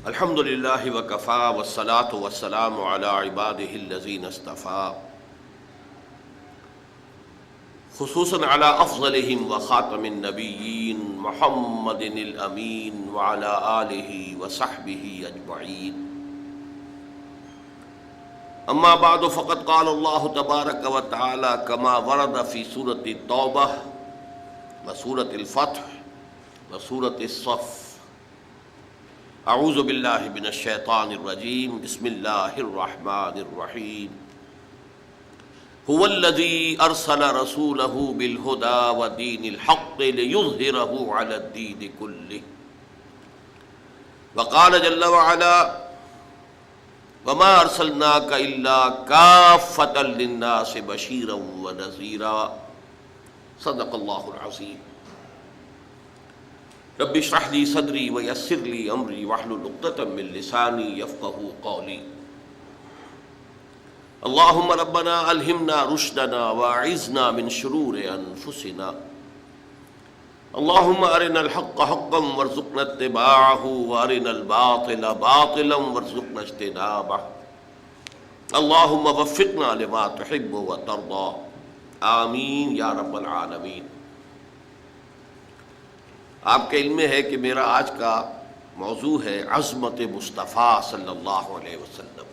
الحمد للہ وکفا والصلاة والسلام علی عبادہ الذین اصطفیٰ خصوصاً علی افضلہم وخاتم النبیین محمد الامین وعلی آلہ وصحبہ اجمعین اما بعد فقد قال اللہ تبارک وتعالی کما ورد فی سورۃ التوبہ وسورۃ الفتح وسورۃ الصف اعوذ باللہ من الشیطان الرجیم بسم اللہ الرحمن الرحیم هو الذی ارسل رسولہ بالہدی ودین الحق لیظہرہ علی الدین کلہ وقال جل وعلا وما ارسلناک الا کافۃ للناس بشیرا ونذیرا صدق اللہ العظیم رب اشرح لي صدری ویسر لي امری واحلل عقدۃ من لسانی یفقہوا قولی اللہم ربنا الہمنا رشدنا واعذنا من شرور انفسنا اللہم ارنا الحق حقا وارزقنا اتباعہ وارنا الباطل باطلا وارزقنا اجتنابہ اللہم وفقنا لما تحب وترضى آمین یا رب العالمین۔ آپ کے علم میں ہے کہ میرا آج کا موضوع ہے عظمت مصطفیٰ صلی اللہ علیہ وسلم۔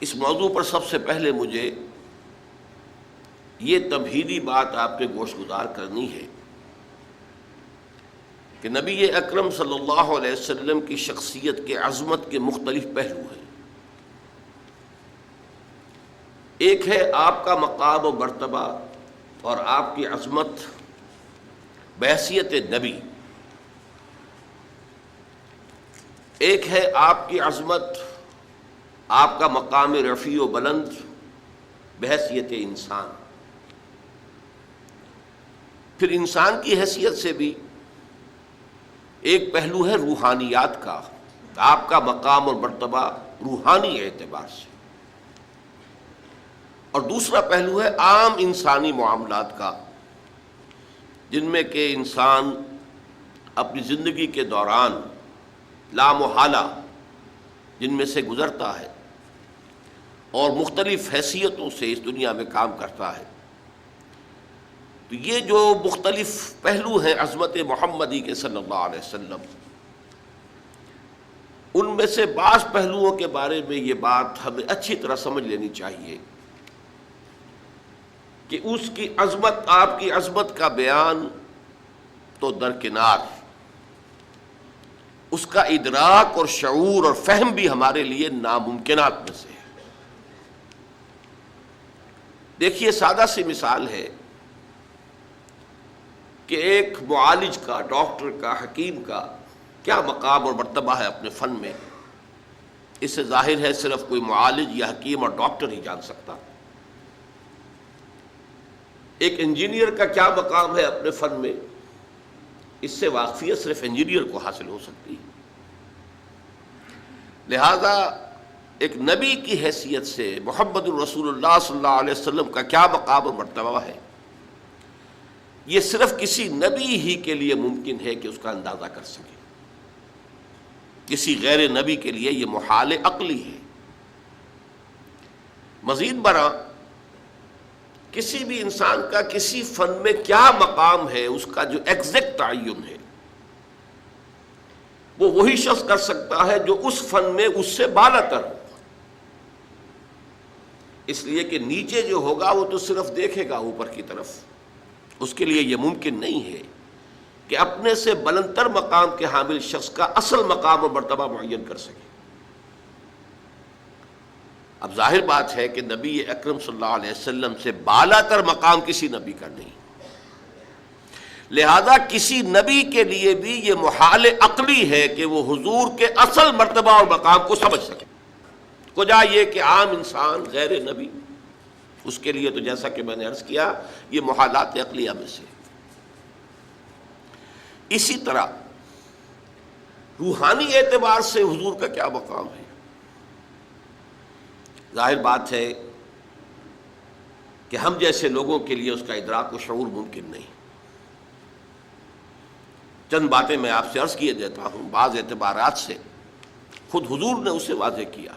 اس موضوع پر سب سے پہلے مجھے یہ تمہیدی بات آپ کے گوش گزار کرنی ہے کہ نبی اکرم صلی اللہ علیہ وسلم کی شخصیت کے عظمت کے مختلف پہلو ہیں۔ ایک ہے آپ کا مقام و مرتبہ اور آپ کی عظمت بحیثیت نبی، ایک ہے آپ کی عظمت، آپ کا مقام رفیع و بلند بحیثیت انسان۔ پھر انسان کی حیثیت سے بھی ایک پہلو ہے روحانیات کا، آپ کا مقام اور مرتبہ روحانی اعتبار سے، اور دوسرا پہلو ہے عام انسانی معاملات کا، جن میں کہ انسان اپنی زندگی کے دوران لامحالہ جن میں سے گزرتا ہے اور مختلف حیثیتوں سے اس دنیا میں کام کرتا ہے۔ تو یہ جو مختلف پہلو ہیں عظمت محمدی کے صلی اللہ علیہ وسلم، ان میں سے بعض پہلوؤں کے بارے میں یہ بات ہمیں اچھی طرح سمجھ لینی چاہیے کہ اس کی عظمت، آپ کی عظمت کا بیان تو درکنار، اس کا ادراک اور شعور اور فہم بھی ہمارے لیے ناممکنات میں سے ہے۔ دیکھیے، سادہ سی مثال ہے کہ ایک معالج کا، ڈاکٹر کا، حکیم کا کیا مقام اور مرتبہ ہے اپنے فن میں، اس سے ظاہر ہے صرف کوئی معالج یا حکیم اور ڈاکٹر ہی جان سکتا۔ ایک انجینئر کا کیا مقام ہے اپنے فن میں، اس سے واقفیت صرف انجینئر کو حاصل ہو سکتی ہے۔ لہذا ایک نبی کی حیثیت سے محمد الرسول اللہ صلی اللہ علیہ وسلم کا کیا مقام و مرتبہ ہے، یہ صرف کسی نبی ہی کے لیے ممکن ہے کہ اس کا اندازہ کر سکے۔ کسی غیر نبی کے لیے یہ محال عقلی ہے۔ مزید برآں کسی بھی انسان کا کسی فن میں کیا مقام ہے، اس کا جو ایگزیکٹ تعین ہے، وہ وہی شخص کر سکتا ہے جو اس فن میں اس سے بالا تر ہو۔ اس لیے کہ نیچے جو ہوگا وہ تو صرف دیکھے گا اوپر کی طرف، اس کے لیے یہ ممکن نہیں ہے کہ اپنے سے بلندتر مقام کے حامل شخص کا اصل مقام و مرتبہ معین کر سکے۔ اب ظاہر بات ہے کہ نبی اکرم صلی اللہ علیہ وسلم سے بالا تر مقام کسی نبی کا نہیں، لہذا کسی نبی کے لیے بھی یہ محال عقلی ہے کہ وہ حضور کے اصل مرتبہ اور مقام کو سمجھ سکے۔ کجا یہ کہ عام انسان غیر نبی، اس کے لیے تو جیسا کہ میں نے عرض کیا یہ محالات عقلیہ میں سے۔ اسی طرح روحانی اعتبار سے حضور کا کیا مقام ہے، ظاہر بات ہے کہ ہم جیسے لوگوں کے لیے اس کا ادراک و شعور ممکن نہیں۔ چند باتیں میں آپ سے عرض کیے دیتا ہوں، بعض اعتبارات سے خود حضور نے اسے واضح کیا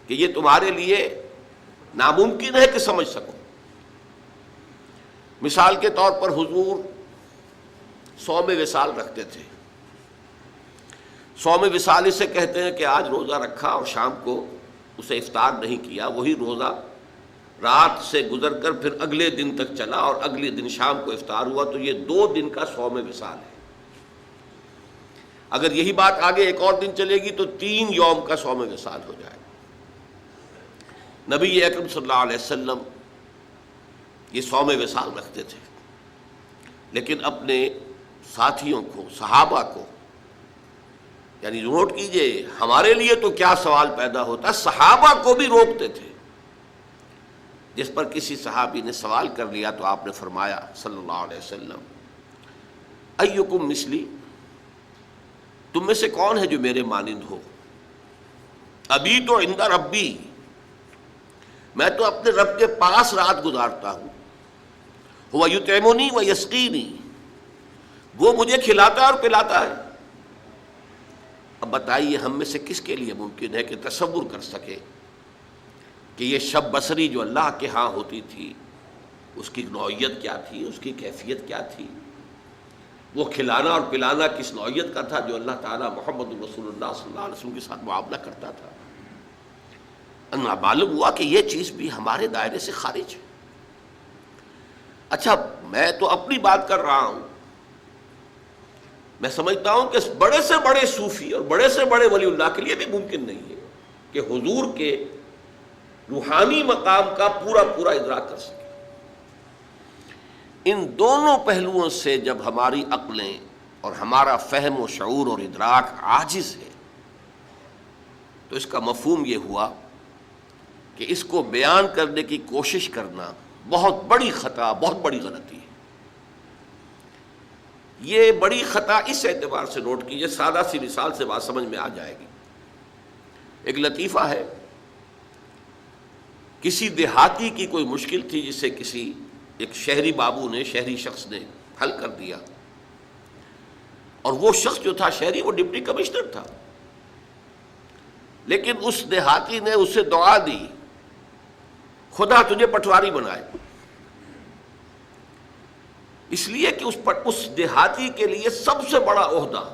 کہ یہ تمہارے لیے ناممکن ہے کہ سمجھ سکو۔ مثال کے طور پر حضور صوم وصال رکھتے تھے۔ صوم وصال اسے کہتے ہیں کہ آج روزہ رکھا اور شام کو اسے افطار نہیں کیا، وہی روزہ رات سے گزر کر پھر اگلے دن تک چلا اور اگلے دن شام کو افطار ہوا، تو یہ 2 دن کا صوم وصال ہے۔ اگر یہی بات آگے ایک اور دن چلے گی تو 3 یوم کا صوم وصال ہو جائے گا۔ نبی اکرم صلی اللہ علیہ وسلم یہ صوم وصال رکھتے تھے، لیکن اپنے ساتھیوں کو، صحابہ کو، یعنی نوٹ کیجئے ہمارے لیے تو کیا سوال پیدا ہوتا، صحابہ کو بھی روکتے تھے۔ جس پر کسی صحابی نے سوال کر لیا تو آپ نے فرمایا صلی اللہ علیہ وسلم، ایکم مثلی، تم میں سے کون ہے جو میرے مانند ہو؟ ابھی تو عند ربی، میں تو اپنے رب کے پاس رات گزارتا ہوں، ہوا یطعمنی و یسقینی، وہ مجھے کھلاتا اور پلاتا ہے۔ اب بتائیے ہم میں سے کس کے لیے ممکن ہے کہ تصور کر سکے کہ یہ شب بصری جو اللہ کے ہاں ہوتی تھی اس کی نوعیت کیا تھی، اس کی کیفیت کیا تھی، وہ کھلانا اور پلانا کس نوعیت کا تھا جو اللہ تعالیٰ محمد رسول اللہ صلی اللہ علیہ وسلم کے ساتھ معاملہ کرتا تھا۔ معلوم ہوا کہ یہ چیز بھی ہمارے دائرے سے خارج ہے۔ اچھا میں تو اپنی بات کر رہا ہوں، میں سمجھتا ہوں کہ بڑے سے بڑے صوفی اور بڑے سے بڑے ولی اللہ کے لیے بھی ممکن نہیں ہے کہ حضور کے روحانی مقام کا پورا ادراک کر سکے۔ ان دونوں پہلوؤں سے جب ہماری عقلیں اور ہمارا فہم و شعور اور ادراک عاجز ہے تو اس کا مفہوم یہ ہوا کہ اس کو بیان کرنے کی کوشش کرنا بہت بڑی خطا، بہت بڑی غلطی ہے۔ یہ بڑی خطا اس اعتبار سے نوٹ کیجیے، سادہ سی مثال سے بات سمجھ میں آ جائے گی۔ ایک لطیفہ ہے، کسی دیہاتی کی کوئی مشکل تھی جسے کسی ایک شہری بابو نے، شہری شخص نے حل کر دیا، اور وہ شخص جو تھا شہری، وہ ڈپٹی کمشنر تھا، لیکن اس دیہاتی نے اسے دعا دی، خدا تجھے پٹواری بنائے، اس لیے کہ اس دیہاتی کے لیے سب سے بڑا عہدہ،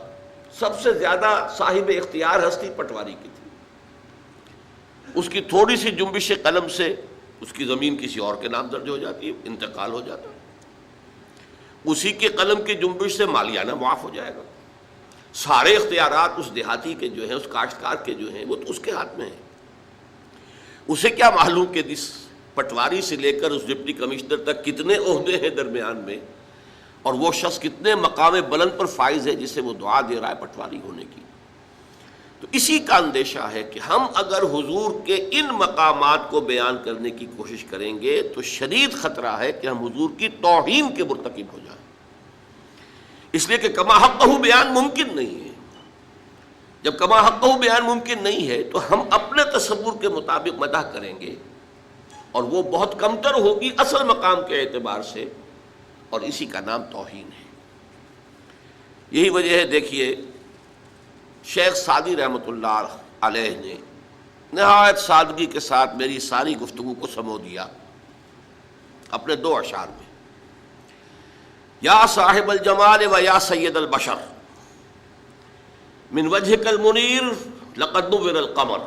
سب سے زیادہ صاحب اختیار ہستی پٹواری کی تھی۔ اس کی تھوڑی سی جنبش قلم سے اس کی زمین کسی اور کے نام درج ہو جاتی ہے، انتقال ہو جاتا، اسی کے قلم کی جنبش سے مالیانہ معاف ہو جائے گا۔ سارے اختیارات اس دیہاتی کے جو ہیں، اس کاشتکار کے جو ہیں، وہ تو اس کے ہاتھ میں ہیں۔ اسے کیا معلوم کہ اس پٹواری سے لے کر اس ڈپٹی کمشنر تک کتنے عہدے ہیں درمیان میں، اور وہ شخص کتنے مقام بلند پر فائز ہے جسے وہ دعا دے رہا ہے پٹواری ہونے کی۔ تو اسی کا اندیشہ ہے کہ ہم اگر حضور کے ان مقامات کو بیان کرنے کی کوشش کریں گے تو شدید خطرہ ہے کہ ہم حضور کی توہین کے مرتکب ہو جائیں، اس لیے کہ کما حقہ بیان ممکن نہیں ہے۔ جب کما حقہ بیان ممکن نہیں ہے تو ہم اپنے تصور کے مطابق مدح کریں گے، اور وہ بہت کمتر ہوگی اصل مقام کے اعتبار سے، اور اسی کا نام توہین ہے۔ یہی وجہ ہے، دیکھیے شیخ سعدی رحمۃ اللہ علیہ نے نہایت سادگی کے ساتھ میری ساری گفتگو کو سمو دیا اپنے 2 اشعار میں، یا صاحب الجمال و یا سید البشر، من وجهک المنیر لقد نور القمر،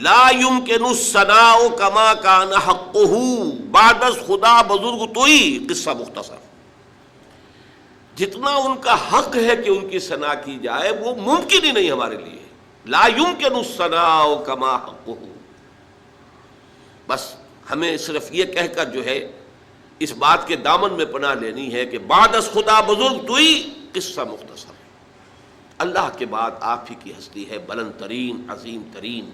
لا يمكن الثناء كما كان حقه بعد از خدا بزرگ توئی، قصہ مختصر۔ جتنا ان کا حق ہے کہ ان کی ثنا کی جائے وہ ممکن ہی نہیں ہمارے لیے، لا يمكن الثناء كما حقه۔ بس ہمیں صرف یہ کہہ کر جو ہے اس بات کے دامن میں پناہ لینی ہے کہ بعد از خدا بزرگ توئی، قصہ مختصر، اللہ کے بعد آپ ہی کی ہستی ہے بلند ترین، عظیم ترین۔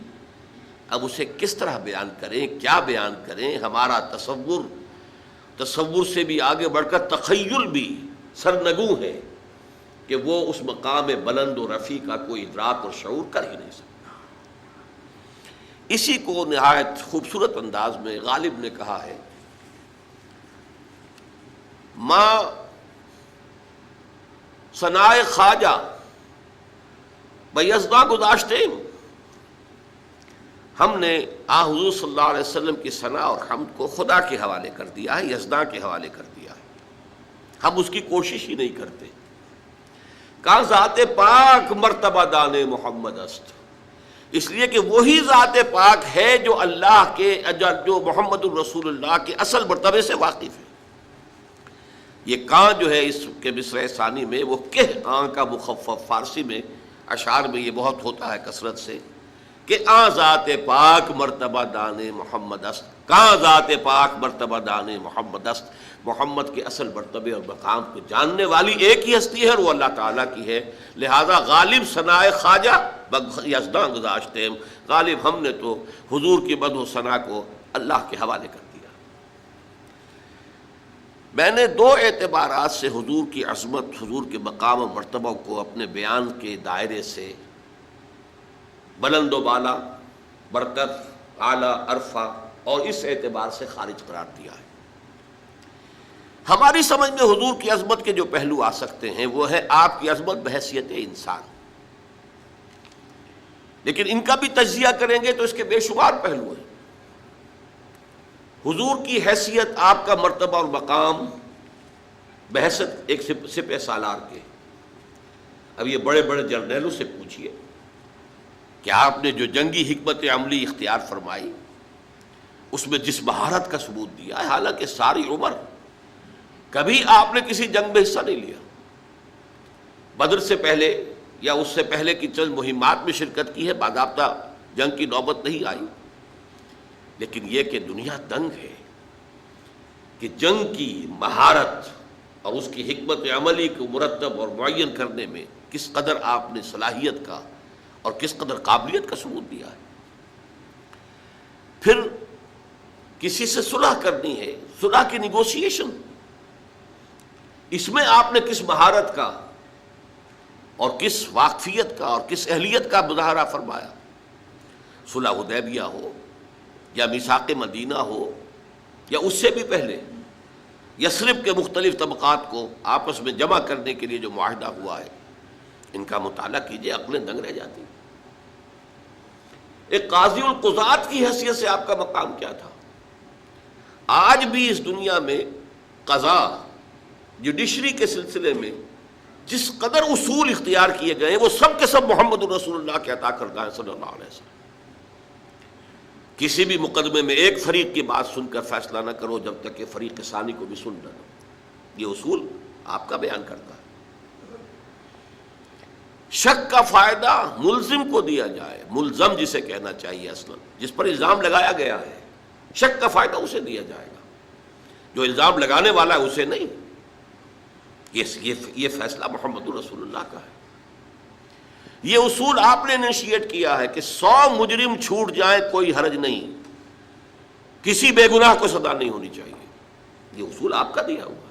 اب اسے کس طرح بیان کریں، کیا بیان کریں؟ ہمارا تصور سے بھی آگے بڑھ کر تخیل بھی سرنگوں ہے کہ وہ اس مقام بلند و رفیع کا کوئی ادراک اور شعور کر ہی نہیں سکتا۔ اسی کو نہایت خوبصورت انداز میں غالب نے کہا ہے، ما ثناء خواجہ بیزداں گذاشتے ہم نے حضور صلی اللہ علیہ وسلم کی ثنا اور حمد کو خدا کے حوالے کر دیا ہے، یزداں کے حوالے کر دیا ہے، ہم اس کی کوشش ہی نہیں کرتے۔ کہاں ذات پاک مرتبہ دان محمد است، اس لیے کہ وہی ذات پاک ہے جو اللہ کے، جو محمد الرسول اللہ کے اصل مرتبے سے واقف ہے۔ یہ کاں جو ہے اس کے مصرع ثانی میں وہ کا مخفف، فارسی میں اشعار میں یہ بہت ہوتا ہے کثرت سے کہ ذات پاک مرتبہ دان محمد است، ذات پاک مرتبہ دان محمد است، محمد کے اصل مرتبے اور مقام کو جاننے والی ایک ہی ہستی ہے اور وہ اللہ تعالیٰ کی ہے۔ لہذا غالب ثناء خواجہ یزداں گذاشتے، غالب ہم نے تو حضور کی مدح و ثنا کو اللہ کے حوالے کر دیا۔ میں نے دو اعتبارات سے حضور کی عظمت، حضور کے مقام و مرتبہ کو اپنے بیان کے دائرے سے بلند و بالا، برتر، اعلیٰ، عرفہ اور اس اعتبار سے خارج قرار دیا ہے۔ ہماری سمجھ میں حضور کی عظمت کے جو پہلو آ سکتے ہیں وہ ہے آپ کی عظمت بحیثیت انسان، لیکن ان کا بھی تجزیہ کریں گے تو اس کے بے شمار پہلو ہیں۔ حضور کی حیثیت، آپ کا مرتبہ اور مقام بحیثیت ایک سپہ سالار کے۔ اب یہ بڑے بڑے جرنیلوں سے پوچھئے کہ آپ نے جو جنگی حکمت عملی اختیار فرمائی، اس میں جس مہارت کا ثبوت دیا ہے، حالانکہ ساری عمر کبھی آپ نے کسی جنگ میں حصہ نہیں لیا، بدر سے پہلے یا اس سے پہلے کی چند مہمات میں شرکت کی ہے، باضابطہ جنگ کی نوبت نہیں آئی، لیکن یہ کہ دنیا دنگ ہے کہ جنگ کی مہارت اور اس کی حکمت عملی کو مرتب اور معین کرنے میں کس قدر آپ نے صلاحیت کا اور کس قدر قابلیت کا ثبوت دیا ہے۔ پھر کسی سے صلح کرنی ہے، صلح کی نیگوشیشن، اس میں آپ نے کس مہارت کا اور کس واقفیت کا اور کس اہلیت کا مظاہرہ فرمایا۔ صلح حدیبیہ ہو یا میثاق مدینہ ہو یا اس سے بھی پہلے یثرب کے مختلف طبقات کو آپس میں جمع کرنے کے لیے جو معاہدہ ہوا ہے، ان کا مطالعہ کیجئے، عقلیں دنگ رہ جاتی۔ ایک قاضی القضات کی حیثیت سے آپ کا مقام کیا تھا؟ آج بھی اس دنیا میں قضاء، جوڈیشری کے سلسلے میں جس قدر اصول اختیار کیے گئے وہ سب کے سب محمد الرسول اللہ کے عطا کردہ ہیں صلی اللہ علیہ وسلم۔ کسی بھی مقدمے میں ایک فریق کی بات سن کر فیصلہ نہ کرو جب تک کہ فریق ثانی کو بھی سن نہ لو، یہ اصول آپ کا بیان کرتا ہے۔ شک کا فائدہ ملزم کو دیا جائے، ملزم جسے کہنا چاہیے اصلا، جس پر الزام لگایا گیا ہے، شک کا فائدہ اسے دیا جائے گا، جو الزام لگانے والا ہے اسے نہیں۔ یہ فیصلہ محمد رسول اللہ کا ہے۔ یہ اصول آپ نے انیشیٹ کیا ہے کہ 100 مجرم چھوٹ جائیں کوئی حرج نہیں، کسی بے گناہ کو سزا نہیں ہونی چاہیے، یہ اصول آپ کا دیا ہوا ہے۔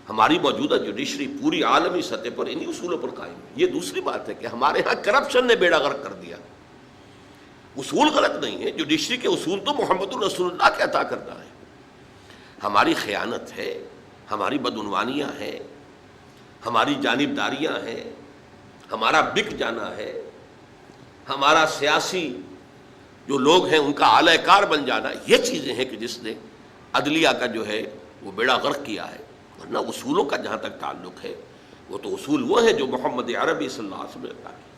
ہماری موجودہ جوڈیشری پوری عالمی سطح پر انہی اصولوں پر قائم ہے۔ یہ دوسری بات ہے کہ ہمارے ہاں کرپشن نے بیڑا غرق کر دیا۔ اصول غلط نہیں ہے، جوڈیشری کے اصول تو محمد الرسول اللہ کے عطا کرتا ہے۔ ہماری خیانت ہے، ہماری بدعنوانیاں ہیں، ہماری جانبداریاں ہیں، ہمارا بک جانا ہے، ہمارا سیاسی جو لوگ ہیں ان کا اعلی کار بن جانا، یہ چیزیں ہیں کہ جس نے عدلیہ کا جو ہے وہ بیڑا غرق کیا ہے۔ ورنہ اصولوں کا جہاں تک تعلق ہے وہ تو اصول وہ ہیں جو محمد عربی صلی اللہ علیہ وسلم نے عطا کیا۔